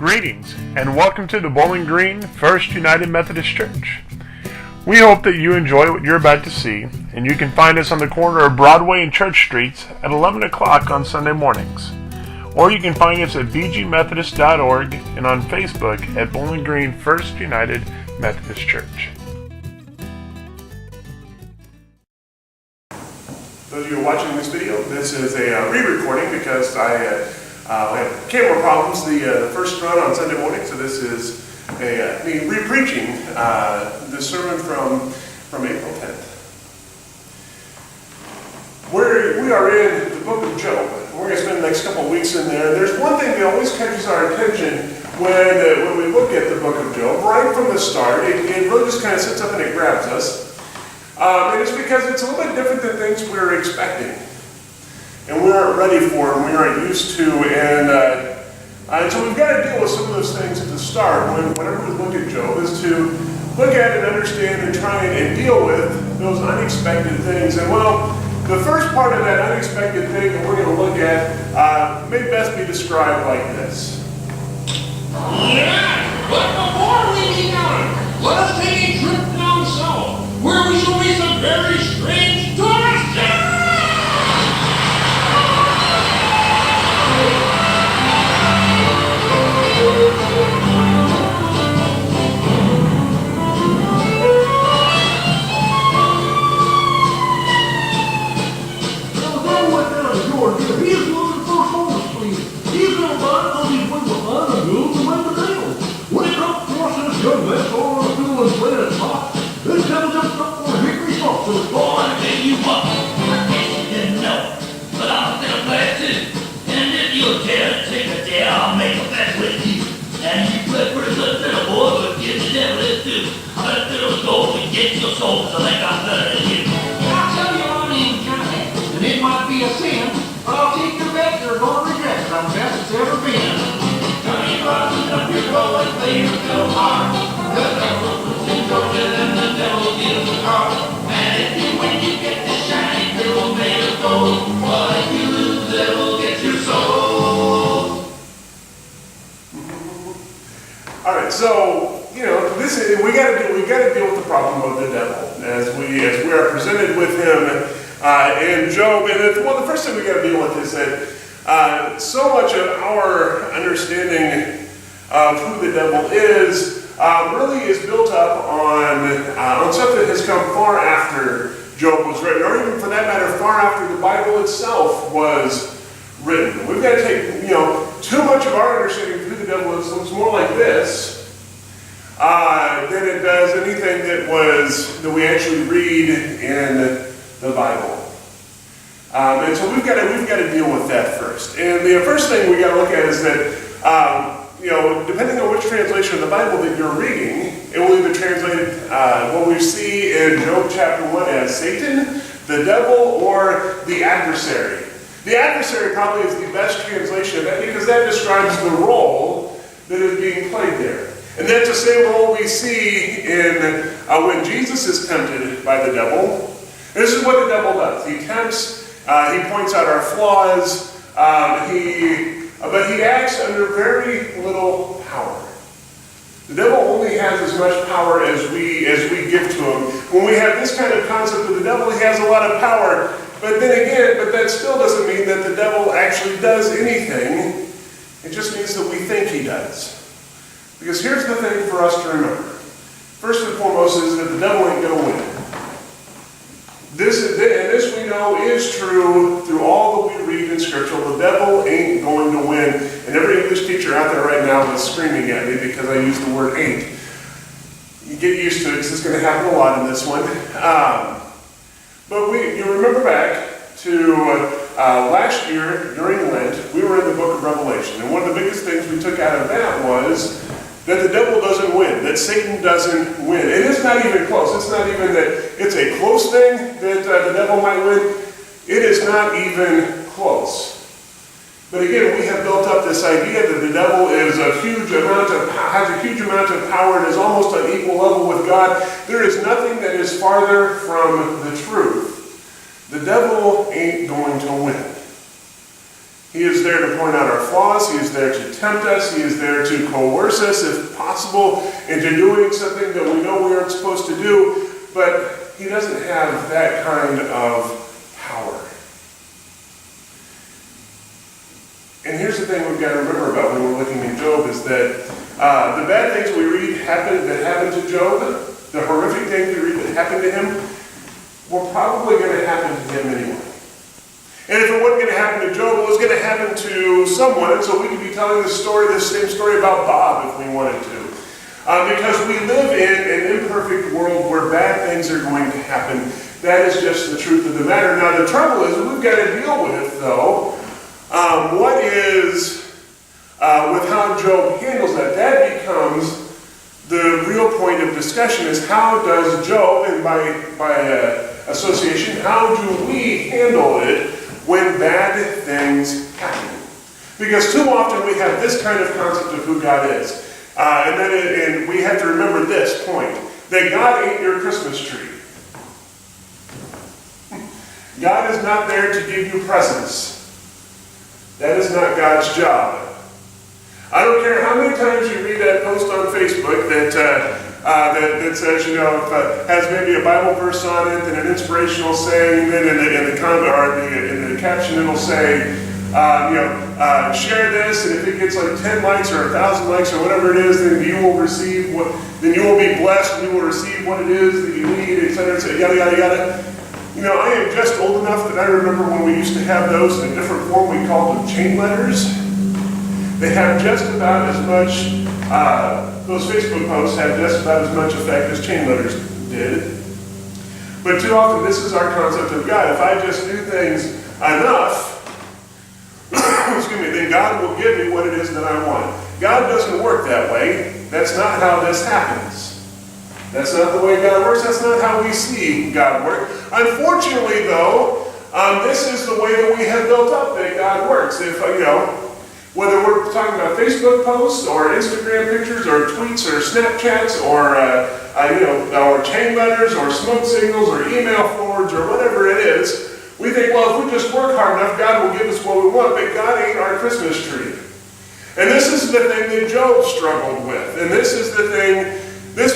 Greetings and welcome to the Bowling Green First United Methodist Church. We hope that you enjoy what you're about to see, and you can find us on the corner of Broadway and Church Streets at 11 o'clock on Sunday mornings. Or you can find us at bgmethodist.org and on Facebook at Bowling Green First United Methodist Church. Those of you watching this video, this is a re-recording because I had camera problems the first run on Sunday morning, so this is me re-preaching the sermon from April 10th. We are in the book of Job. We're going to spend the next couple of weeks in there. There's one thing that always catches our attention when we look at the book of Job. Right from the start, it really just kind of sits up and it grabs us. And it's because it's a little bit different than things we were expecting. And we aren't ready for, and we aren't used to. And so we've got to deal with some of those things at the start. Whenever we look at Job, is to look at and understand and try and deal with those unexpected things. And well, the first part of that unexpected thing that we're going to look at may best be described like this. Yeah, but before we begin, let us take a trip down south, where we shall meet some very strange tourists. He's looking for homeless people. He's going to buy all these people behind the wheels and make the deal. When he comes across this young man going on the field and playing his pot, this devil jumps up on a hickory stump to his boy and make you up. I guess you didn't know, but I'm still glad too. And if you'll dare to take a dare, I'll make a bet with you. And you play pretty good fiddle, boy, but give the devil this too. I'm gonna fiddle gold and get your soul, so I think I'm better than you. I'll tell you all in Johnny, and it might be a sin, but I'll take your bet, you're going to regret it. I'm the best it's ever been. Johnny Rotten up your roll and play your fiddle hard. The devil puts in Georgia and the devil deals the card. And if you win, you get the shiny fiddle made of gold. But if you lose, the devil gets your soul. All right, so we got to deal with the problem of the devil as we are presented with him in Job. And the first thing we got to deal with is that so much of our understanding of who the devil is really is built up on stuff that has come far after Job was written, or even for that matter, far after the Bible itself was written. We've got to take too much of our understanding of who the devil is looks more like this than it does anything that we actually read in the Bible. And so we've got to deal with that first. And the first thing we got to look at is that depending on which translation of the Bible that you're reading, it will either translate what we see in Job chapter 1 as Satan, the devil, or the adversary. The adversary probably is the best translation of that because that describes the role that is being played there. And that's the same role we see in when Jesus is tempted by the devil. And this is what the devil does. He tempts, he points out our flaws, but he acts under very little power. The devil only has as much power as we give to him. When we have this kind of concept of the devil, he has a lot of power. But that still doesn't mean that the devil actually does anything. It just means that we think he does. Because here's the thing for us to remember. First and foremost is that the devil ain't going to win. This we know is true through all that we read in Scripture. The devil ain't going to win. And every English teacher out there right now is screaming at me because I use the word ain't. You get used to it because it's going to happen a lot in this one. But you remember back to last year during Lent, we were in the book of Revelation. And one of the biggest things we took out of that was that the devil doesn't win, that Satan doesn't win. And it's not even close. It's not even that it's a close thing that the devil might win. It is not even close. But again, we have built up this idea that the devil has a huge amount of power and is almost on equal level with God. There is nothing that is farther from the truth. The devil ain't going to win. He is there to point out our flaws. He is there to tempt us. He is there to coerce us, if possible, into doing something that we know we aren't supposed to do. But he doesn't have that kind of power. And here's the thing we've got to remember about when we're looking at Job is that the bad things we read that happened to Job, the horrific things we read that happened to him, were probably going to happen to him anyway. And if it wasn't going to happen to Job, it was going to happen to someone. And so we could be telling this same story about Bob if we wanted to. Because we live in an imperfect world where bad things are going to happen. That is just the truth of the matter. Now the trouble is, we've got to deal with, though, what is, with how Job handles that. That becomes the real point of discussion, is how does Job, and by association, how do we handle it when bad things happen? Because too often we have this kind of concept of who God is. And we have to remember this point, that God ain't your Christmas tree. God is not there to give you presents. That is not God's job. I don't care how many times you read that post on Facebook that says, has maybe a Bible verse on it and an inspirational saying, and then in the caption it'll say, share this, and if it gets like 10 likes or 1,000 likes or whatever it is, then you will receive then you will be blessed, and you will receive what it is that you need, etc., yada, yada, yada. I am just old enough that I remember when we used to have those in a different form. We called them chain letters. They have just about as much, those Facebook posts have just about as much effect as chain letters did. But too often this is our concept of God. If I just do things enough, then God will give me what it is that I want. God doesn't work that way. That's not how this happens. That's not the way God works. That's not how we see God work. Unfortunately, though, this is the way that we have built up that God works. If whether we're talking about Facebook posts or Instagram pictures or tweets or Snapchats or chain letters or smoke signals or email forwards or whatever it is, we think, well, if we just work hard enough, God will give us what we want, but God ain't our Christmas tree. And this is the thing that Job struggled with. And this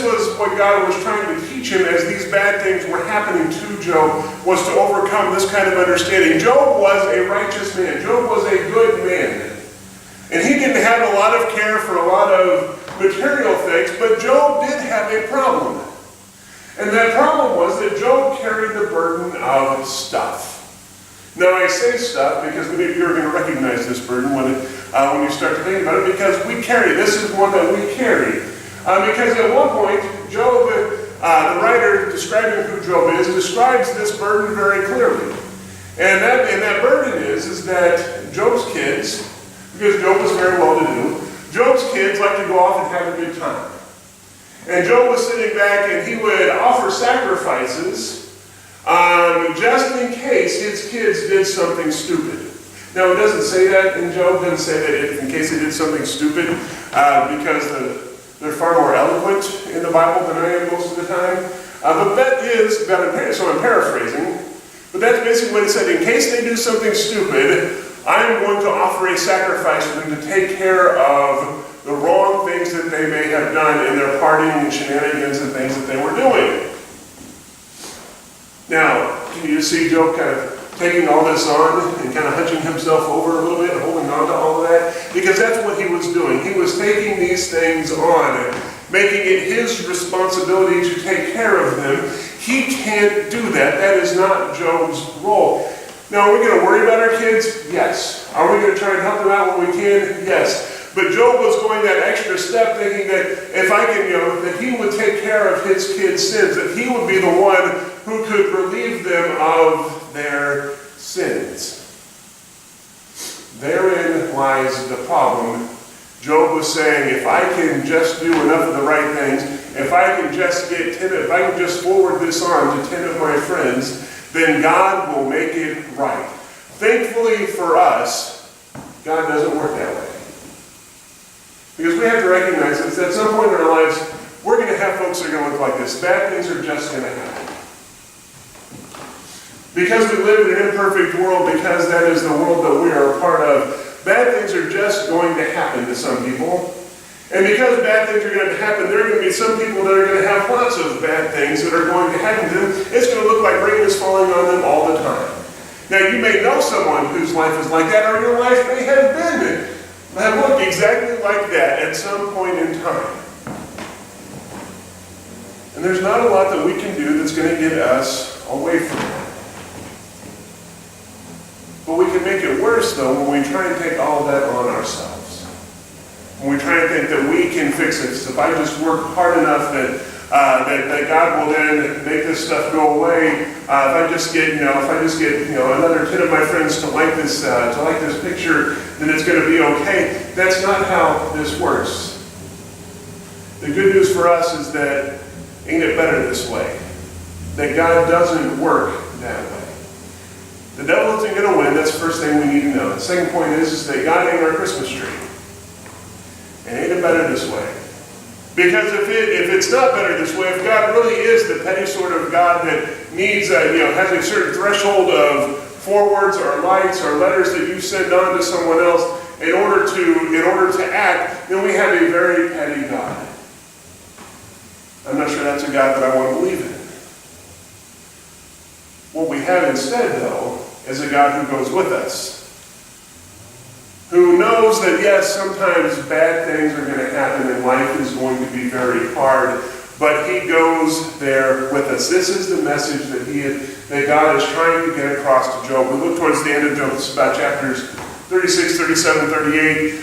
was what God was trying to teach him as these bad things were happening to Job, was to overcome this kind of understanding. Job was a righteous man. Job was a good man. And he didn't have a lot of care for a lot of material things, but Job did have a problem. And that problem was that Job carried the burden of stuff. Now I say stuff because many of you are going to recognize this burden when you start to think about it, because we carry, this is one that we carry. Because at one point, Job, the writer describing who Job is, describes this burden very clearly. And that burden is that Job's kids, because Job was very well-to-do, Job's kids like to go off and have a good time. And Job was sitting back and he would offer sacrifices just in case his kids did something stupid. Now it doesn't say that in Job, it doesn't say that in case they did something stupid, because they're far more eloquent in the Bible than I am most of the time. But that is, so I'm paraphrasing, but that's basically what it said. In case they do something stupid, I'm going to offer a sacrifice for them to take care of the wrong things that they may have done in their partying and shenanigans and things that they were doing. Now, can you see Job kind of taking all this on and kind of hunching himself over a little bit and holding on to all of that? Because that's what he was doing. He was taking these things on and making it his responsibility to take care of them. He can't do that. That is not Job's role. Now, are we going to worry about our kids? Yes. Are we going to try and help them out when we can? Yes. But Job was going that extra step, thinking that if I can, that he would take care of his kids' sins, that he would be the one who could relieve them of their sins. Therein lies the problem. Job was saying, if I can just do enough of the right things, if I can just if I can just forward this on to 10 of my friends, then God will make it right. Thankfully for us, God doesn't work that way. Because we have to recognize that at some point in our lives, we're going to have folks that are going to look like this. Bad things are just going to happen. Because we live in an imperfect world, because that is the world that we are a part of, bad things are just going to happen to some people. And because bad things are going to happen, there are going to be some people that are going to have lots of bad things that are going to happen to them. It's going to look like rain is falling on them all the time. Now, you may know someone whose life is like that, or your life may have looked exactly like that at some point in time. And there's not a lot that we can do that's going to get us away from that. But we can make it worse, though, when we try and take all of that on ourselves. When we try and think that we can fix it. So if I just work hard enough that God will then make this stuff go away. If I just get another 10 of my friends to like this picture, then it's going to be okay. That's not how this works. The good news for us is that ain't it better this way? That God doesn't work that way. The devil isn't going to win. That's the first thing we need to know. The second point is that God ain't our Christmas tree. And ain't it better this way? Because if it's not better this way, if God really is the petty sort of God that needs, has a certain threshold of forwards or likes or letters that you send on to someone else in order to act, then we have a very petty God. I'm not sure that's a God that I want to believe in. What we have instead, though, is a God who goes with us. Who knows that, yes, sometimes bad things are going to happen and life is going to be very hard, but He goes there with us. This is the message that God is trying to get across to Job. We look towards the end of Job. This is about chapters 36, 37, 38,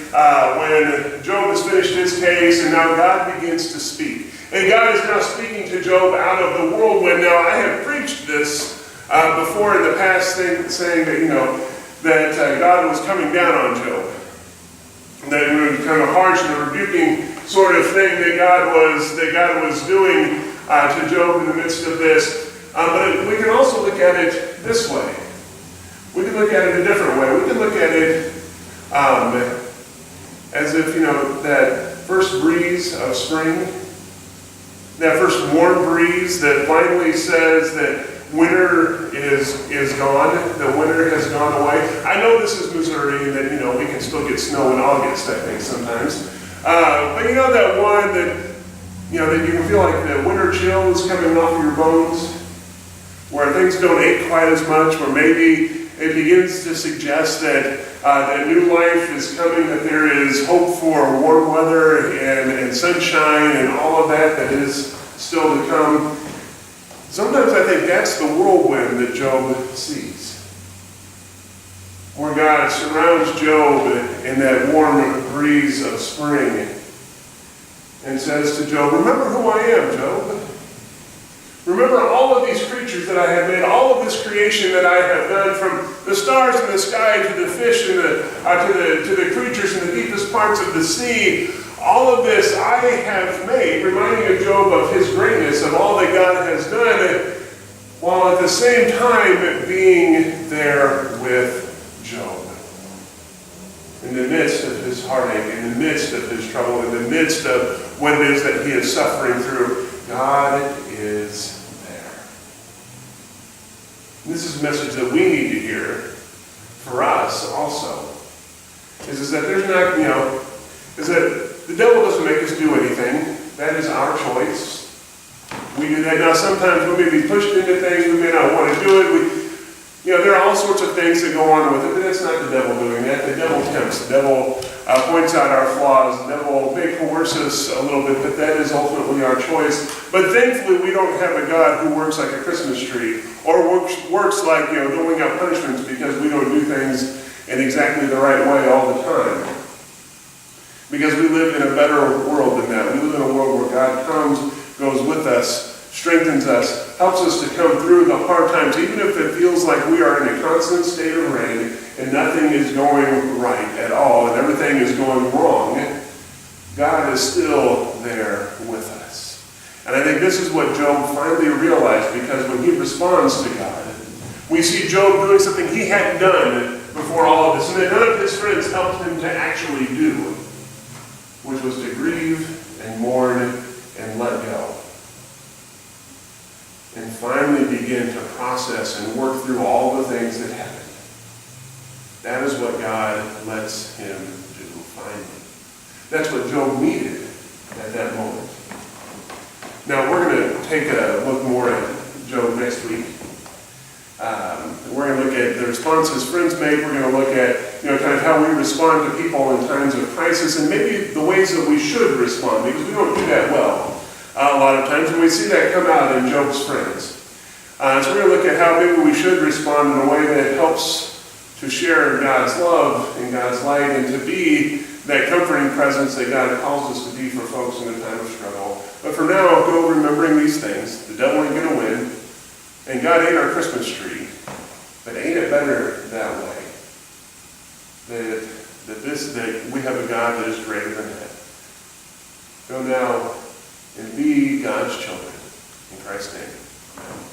when Job has finished his case, and now God begins to speak. And God is now speaking to Job out of the whirlwind. Now, I have preached this before in the past, saying that, that God was coming down on Job. That it was kind of harsh and rebuking sort of thing that God was doing to Job in the midst of this. But we can also look at it this way. We can look at it a different way. We can look at it as if, that first breeze of spring, that first warm breeze that finally says that winter is gone, the winter has gone away. I know this is Missouri and that, we can still get snow in August, I think, sometimes. But that one that, that you can feel like the winter chill is coming off of your bones, where things don't ache quite as much, where maybe it begins to suggest that that new life is coming, that there is hope for warm weather and sunshine and all of that is still to come. Sometimes I think that's the whirlwind that Job sees. Where God surrounds Job in that warm breeze of spring and says to Job, remember who I am, Job. Remember all of these creatures that I have made, all of this creation that I have done, from the stars in the sky to the fish and to the creatures in the deepest parts of the sea. All of this I have made, reminding of Job of his greatness, of all that God has done, while at the same time being there with Job. In the midst of his heartache, in the midst of his trouble, in the midst of what it is that he is suffering through, God is there. And this is a message that we need to hear for us also. Is that there's not, is that the devil doesn't make us do anything. That is our choice. We do that. Now, sometimes we may be pushed into things. We may not want to do it. There are all sorts of things that go on with it, but that's not the devil doing that. The devil tempts. The devil points out our flaws. The devil may coerce us a little bit, but that is ultimately our choice. But thankfully, we don't have a God who works like a Christmas tree or works like, doling out punishments because we don't do things in exactly the right way all the time. Because we live in a better world than that. We live in a world where God comes, goes with us, strengthens us, helps us to come through the hard times, even if it feels like we are in a constant state of rain and nothing is going right at all and everything is going wrong. God is still there with us. And I think this is what Job finally realized, because when he responds to God, we see Job doing something he hadn't done before all of this, and that none of his friends helped him to actually do, which was to grieve and mourn and let go. And finally begin to process process and work through all the things that happened. That is what God lets him do finally. That's what Job needed at that moment. Now, we're going to take a look more at Job next week. We're going to look at the responses friends make. We're going to look at, kind of how we respond to people in times of crisis, and maybe the ways that we should respond, because we don't do that well a lot of times, and we see that come out in Job's friends. So we're going to look at how maybe we should respond in a way that helps to share God's love and God's light, and to be that comforting presence that God calls us to be for folks in a time of struggle. But for now, go remembering these things. The devil ain't going to win, and God ain't our Christmas tree. But ain't it better that way? That we have a God that is greater than that. Go now and be God's children. In Christ's name. Amen.